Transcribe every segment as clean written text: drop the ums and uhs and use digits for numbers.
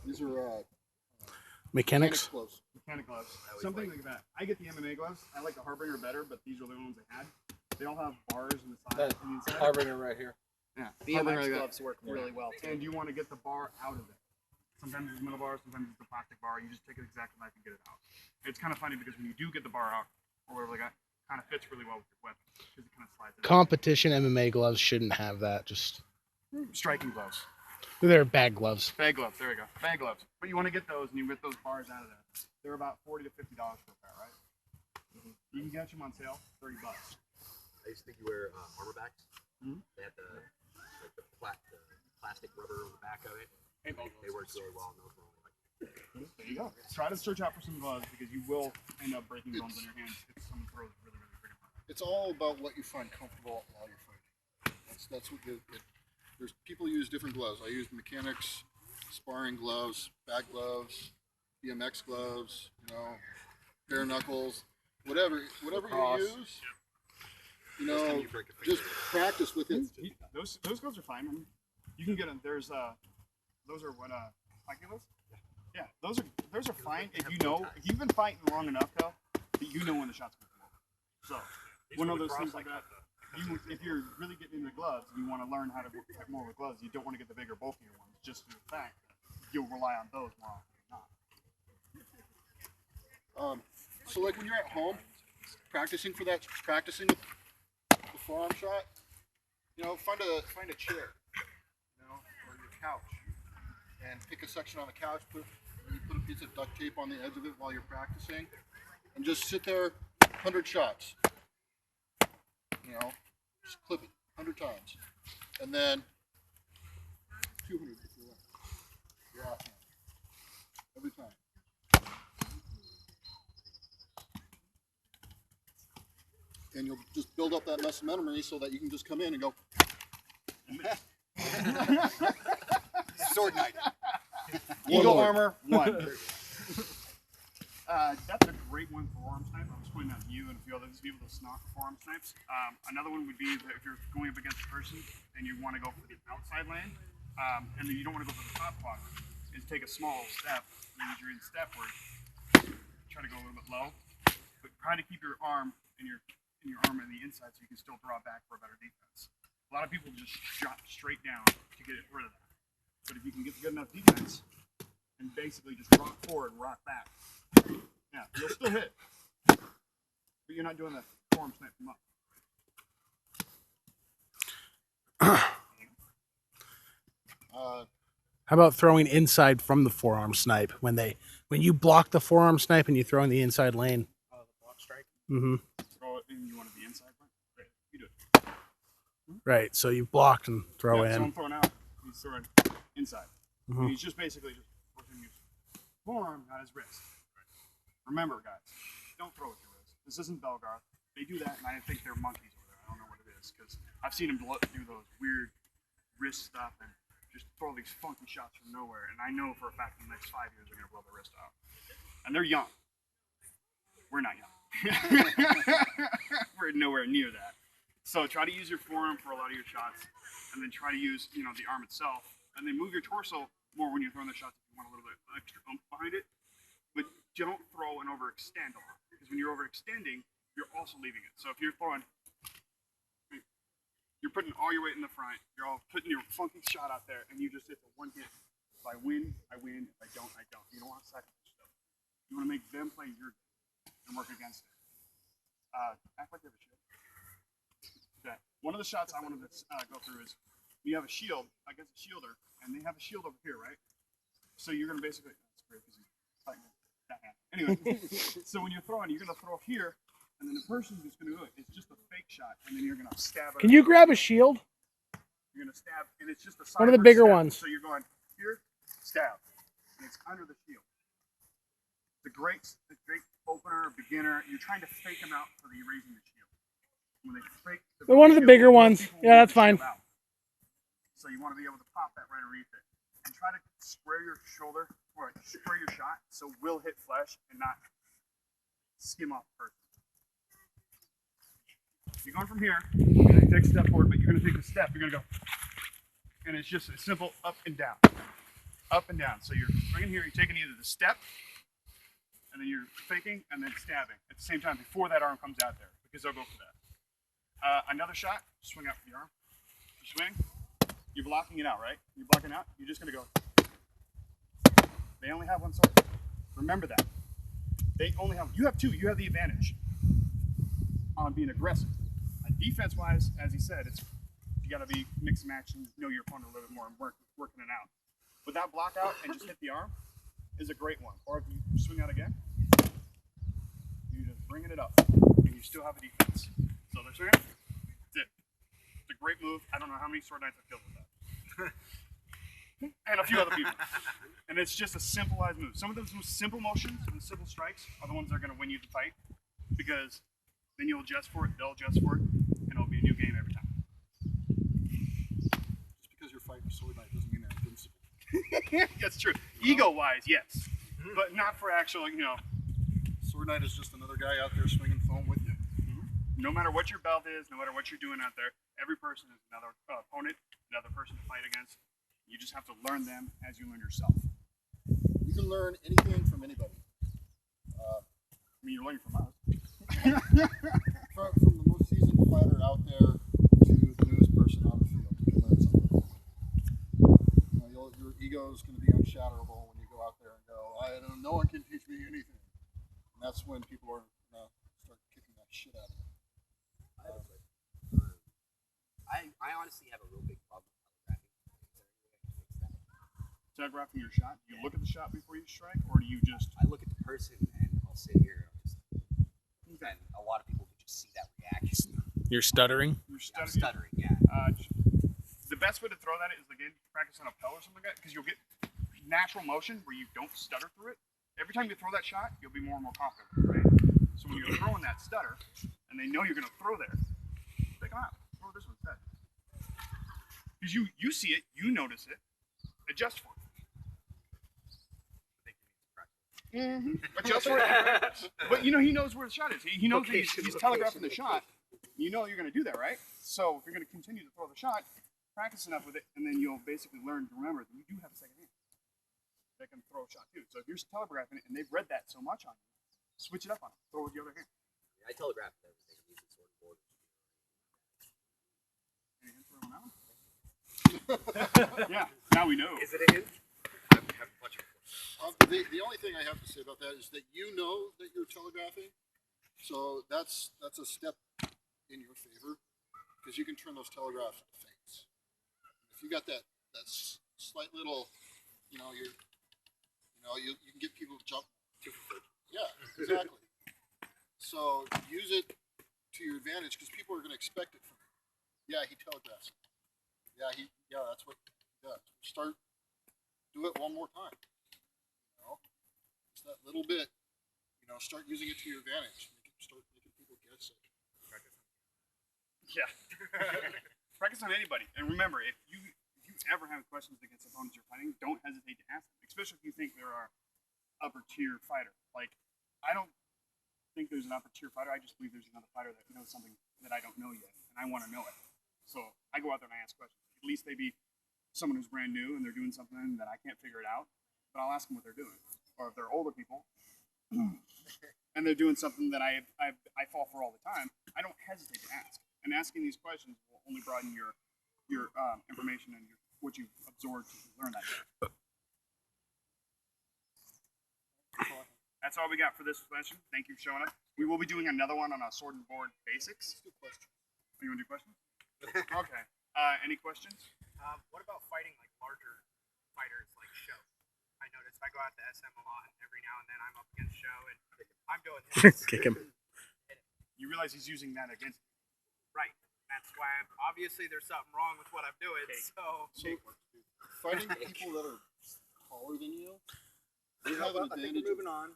These are Mechanics gloves. Mechanic gloves. Something like that. I get the MMA gloves. I like the Harbinger better, but these are the ones I had. They all have bars in the side. That Harbinger right here. Yeah. BMX gloves work really well too. And you want to get the bar out of it. Sometimes it's a metal bar, sometimes it's a plastic bar. You just take an X-Acto knife and get it out. It's kind of funny because when you do get the bar out, or whatever like that, it kind of fits really well with your weapon because it kind of slides in. competition MMA gloves shouldn't have that. Just Striking gloves. they're bag gloves. Bag gloves. There we go. Bag gloves. But you want to get those, and you get those bars out of there. They're about $40 to $50 for a pair, right? You can get them on sale, $30. I used to think you wear armor backs. They have the plastic rubber on the back of it. They work really well. No problem. There you go. Try to search out for some gloves because you will end up breaking bones on your hands if someone throws really, really freaking hard. It's all about what you find comfortable while you're fighting. That's what there's people use different gloves. I use mechanics, sparring gloves, bag gloves, BMX gloves, bare knuckles, whatever you use. Just practice with it. Those gloves are fine. I mean, you can get them. Those are what calculus? Yeah, those are fine if you've been fighting long enough though that you know when the shot's going to come. So one of those things like that. If you're really getting into gloves and you want to learn how to fight more with gloves, you don't want to get the bigger, bulkier ones. Just for the fact that you'll rely on those more often than not. So like when you're at home practicing with the forearm shot, find a chair, or your couch, and pick a section on the couch. Put a piece of duct tape on the edge of it while you're practicing, and just sit there 100 shots. Just clip it 100 times, and then 200 if you want. Your offhand every time. And you'll just build up that muscle memory so that you can just come in and go sword knight. Eagle armor 1. That's a great one for forearm snipe. I was pointing out to you and a few other people to snock forearm snipes. Another one would be that if you're going up against a person and you want to go for the outside lane, and then you don't want to go for the top quadrant, is take a small step. Use your in step where try to go a little bit low, but try to keep your arm and your arm on the inside so you can still draw back for a better defense. A lot of people just drop straight down to get rid of that. But if you can get good enough defense and basically just rock forward and rock back, yeah, you'll still hit. But you're not doing the forearm snipe from up. How about throwing inside from the forearm snipe when you block the forearm snipe and you throw in the inside lane? The block strike. Mm-hmm. Throw it and you want to be inside. Great, you do it. Right. So you blocked and throw in. So I'm throwing out. He's throwing inside. Mm-hmm. And he's just basically just working his forearm, not his wrist. Remember, guys, don't throw with your wrist. This isn't Belgarth. They do that, and I think they're monkeys over there. I don't know what it is, because I've seen them do those weird wrist stuff and just throw these funky shots from nowhere. And I know for a fact in the next 5 years they're going to blow their wrist out. And they're young. We're not young. We're nowhere near that. So try to use your forearm for a lot of your shots, and then try to use the arm itself, and then move your torso more when you're throwing the shots if you want a little bit extra oomph behind it. But don't throw and overextend a lot, because when you're overextending, you're also leaving it. So if you're throwing, you're putting all your weight in the front, you're all putting your funky shot out there, and you just hit the one hit. If I win, I win. If I don't, I don't. You don't want to sacrifice yourself. You want to make them play your game and work against it. Act like they have a shield. Okay. One of the shots I wanted to go through is you have a shield against a shielder, and they have a shield over here, right? So you're going to basically, that's great because he's fighting that hand. Anyway, so when you're throwing, you're going to throw here, and then the person who's going to do it is just a fake shot, and then you're going to stab it. Can you grab a shield? You're going to stab, and it's just a side. One of the bigger stab. ones. So you're going here, stab, and it's under the shield. The great opener, beginner, you're trying to fake them out so that you're raising the shield. When they fake They're one of the bigger ones. Yeah, that's fine. So you want to be able to pop that right underneath it. And try to square your shoulder, or square your shot, so we'll hit flesh and not skim off the person. You're going from here, you're going to take a step forward, but you're going to take a step, you're going to go. And it's just a simple up and down. up and down. So you're bringing here, you're taking either the step, and then you're faking, and then stabbing at the same time before that arm comes out there, because they'll go for that. Another shot, swing out for the arm. You swing, you're blocking it out, right? You're blocking out, you're just going to go. They only have one sword. Remember that. They only have, you have two, you have the advantage on being aggressive. Defense-wise, as he said, it's you got to be mix and match and know your opponent a little bit more and working it out. But that block out and just hit the arm is a great one. Or if you swing out again, you're just bringing it up, and you still have a defense. So they're swinging. That's it. It's a great move. I don't know how many sword knights I've killed with that. And a few other people. And it's just a simplified move. Some of those most simple motions and simple strikes are the ones that are going to win you the fight, because then you'll adjust for it, they'll adjust for it, and it'll be a new game every time. Just because you're fighting a sword knight doesn't mean they're invincible. That's true. Ego-wise, yes. But not for actual, Sword knight is just another guy out there swinging foam with you. no matter what your belt is, no matter what you're doing out there, every person is another opponent, another person to fight against. You just have to learn them as you learn yourself. You can learn anything from anybody. I mean, you're learning from us. From the most seasoned fighter out there to the newest person on the field, you can learn something. Your ego is going to be unshatterable when you go out there and go, no one can teach me anything. And that's when people are going to start kicking that shit out of you. I honestly have a real big problem with telegraphing. Telegraphing your shot. Do you look at the shot before you strike, or do you just? I look at the person and I'll sit here. And a lot of people can just see that reaction. You're stuttering? I'm stuttering, yeah. The best way to throw that is, again, practice on a pellet or something like that, because you'll get natural motion where you don't stutter through it. Every time you throw that shot, you'll be more and more confident, right? So when you're throwing that stutter, and they know you're going to throw there, take them out. Throw this one instead. Because you see it, you notice it, adjust for it. Adjust for it. But he knows where the shot is. He knows he's telegraphing the shot. You know you're going to do that, right? So if you're going to continue to throw the shot, practice enough with it, and then you'll basically learn to remember that you do have a second hand. They can throw a shot too. So if you're telegraphing it and they've read that so much on you, switch it up on them. Throw with the other hand. I telegraph everything. I'm using sword board. Any hint for everyone else? Yeah, now we know. Is it a hint? I have a bunch of The only thing I have to say about that is that you know that you're telegraphing, so that's a step in your favor, because you can turn those telegraphs into feints. If you got that slight little, you can get people to jump. Yeah, exactly. So use it to your advantage, because people are going to expect it from you. Yeah, he telegraphs. Yeah, that's what he does. Do it one more time. Just that little bit. Start using it to your advantage. Start making people guess it. Yeah. Practice on anybody. And remember, if you ever have questions against opponents you're fighting, don't hesitate to ask them, especially if you think there are upper tier fighter. Like, I don't think there's an upper tier fighter. I just believe there's another fighter that knows something that I don't know yet, and I want to know it. So I go out there and I ask questions. At least they be someone who's brand new and they're doing something that I can't figure it out, but I'll ask them what they're doing. Or if they're older people and they're doing something that I fall for all the time, I don't hesitate to ask. And asking these questions will only broaden your information and what you've absorbed to learn that day. That's all we got for this session. Thank you for showing up. We will be doing another one on Sword and Board Basics. Let's do questions. You want to do questions? Okay. Any questions? What about fighting like larger fighters like Show? I noticed I go out to SM a lot, and every now and then I'm up against Show, and I'm doing this. Kick him. You realize he's using that against you. Right. That's why obviously there's something wrong with what I'm doing. So Fighting people that are taller than you, they have an I think advantage. we're moving on.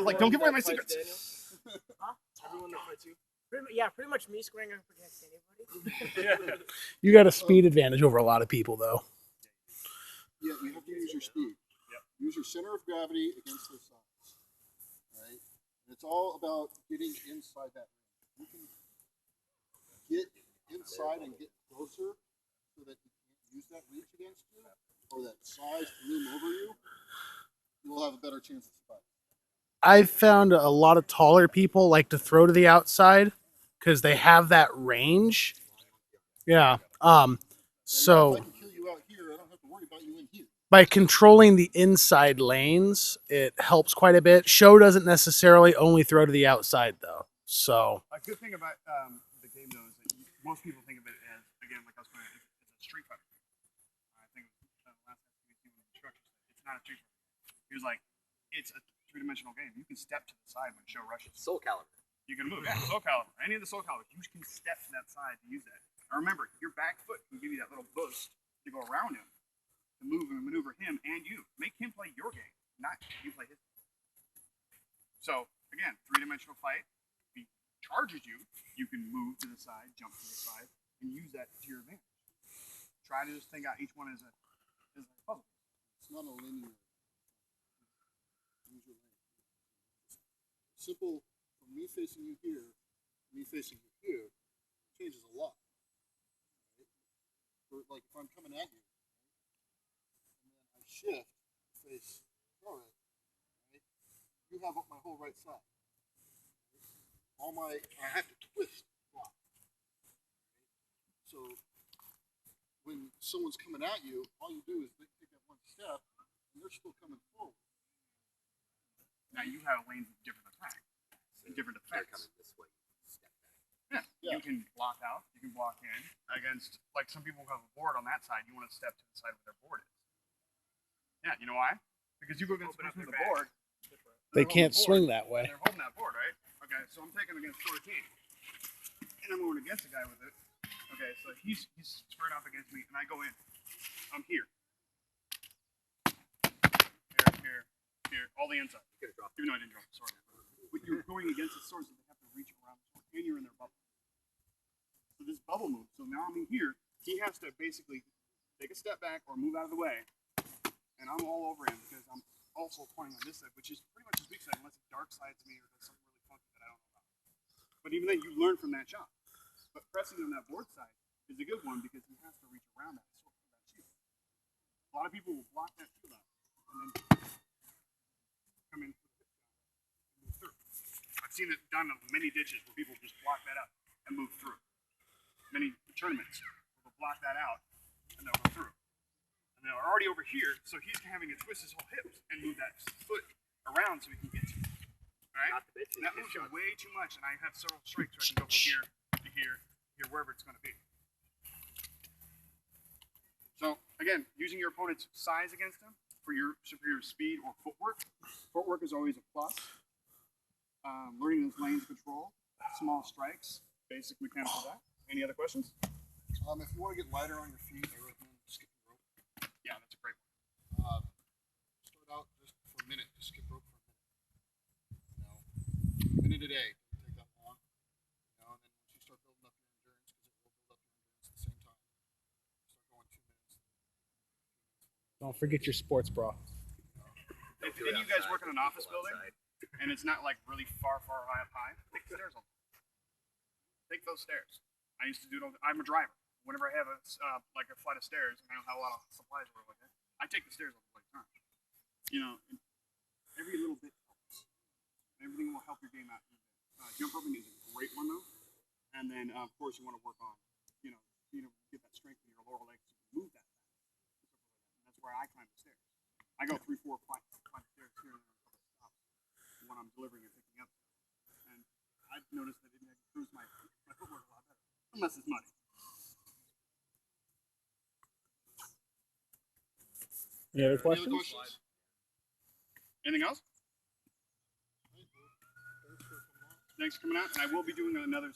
Like, don't give away my secrets. Everyone that fights you. Pretty much me squaring up against anybody. You got a speed advantage over a lot of people, though. Yeah, you have to use your speed. Yep. Use your center of gravity against their size. Right? And it's all about getting inside that ring. You can get inside and get closer so that you can't use that reach against you. or that size to loom over you, you will have a better chance of spike. I've found a lot of taller people like to throw to the outside because they have that range. Yeah. So If I can kill you out here, I don't have to worry about you in here. by controlling the inside lanes, it helps quite a bit. Show doesn't necessarily only throw to the outside though. So A good thing about the game though is that most people think of it as, again, like I was saying, it's a Street Fighter. I think last time we see one of the instructors, it's not a Street Fighter. He was like, it's a three-dimensional game. You can step to the side when Show rushes. Soul Calibur. You can move. Yeah, Soul Calibur. Any of the Soul Caliburs, you can step to that side to use that. Now remember, your back foot can give you that little boost to go around him, to move and maneuver him and you. Make him play your game, not you play his game. So again, three-dimensional fight. If he charges you, you can move to the side, jump to the side, and use that to your advantage. Try to just think out each one as a puzzle. It's not a linear. Use your lane. Simple from me facing you here, me facing you here, changes a lot. Right? For, like if I'm coming at you, right? And then I shift to face Florence, right? You have up my whole right side. Right? I have to twist block. Right? So when someone's coming at you, all you do is take that one step, and they're still coming forward. Now you have lanes of different attack and different They're effects. coming this way. Step back. Yeah. You can block out. You can block in against. Like some people have a board on that side. You want to step to the side where their board is. Yeah. You know why? Because you go against the person with the board. they can't swing that way. They're holding that board, right? Okay. So I'm taking against Florentine, and I'm going against a guy with it. Okay. So he's squared up against me, and I go in. I'm here. Here, all the inside. Even though I didn't drop the sword. But you're going against the sword, so they have to reach around the sword, and you're in their bubble. So this bubble moves. So now I'm in here. He has to basically take a step back or move out of the way, and I'm all over him because I'm also pointing on this side, which is pretty much his weak side, unless he dark sides me or does something really funky that I don't know about. But even then, you learn from that shot. But pressing on that board side is a good one because he has to reach around that sword, that shield. A lot of people will block that shield out and then come in and move through. I've seen it done in many ditches where people just block that out and move through. Many tournaments will block that out and they'll go through. And they're already over here, so he's having to twist his whole hips and move that foot around so he can get to you. Right? And that moves you way too much, and I have several strikes where I can go from here to here, wherever it's going to be. So again, using your opponent's size against him for your superior speed or footwork. Footwork is always a plus. Learning those lanes of control, small strikes, basic mechanical that. Any other questions? If you want to get lighter on your feet, I recommend skipping rope. Yeah, that's a great one. Start out just for a minute. Just skip rope for a minute. A minute a day. Doesn't take that long. And then once you start building up your endurance, because it will build up your endurance at the same time, start going 2 minutes. Don't forget your sports bra. If any of you guys work in an office building and it's not like really far high up high, take the stairs on. Take those stairs. I used to do it. I'm a driver. Whenever I have a like a flight of stairs and I don't have a lot of supplies or like that, I take the stairs all the time. You know, every little bit helps. Everything will help your game out. Jump roping is a great one though. And then of course you want to work on, you know, get that strength in your lower legs to move that. And that's where I climb the stairs. I go 3, 4 flights of stairs here and there a couple of stops when I'm delivering and picking up. And I've noticed that it improves my footwork a lot better, unless it's muddy. Any other Any questions? other questions? Anything else? Thanks for coming out. And I will be doing another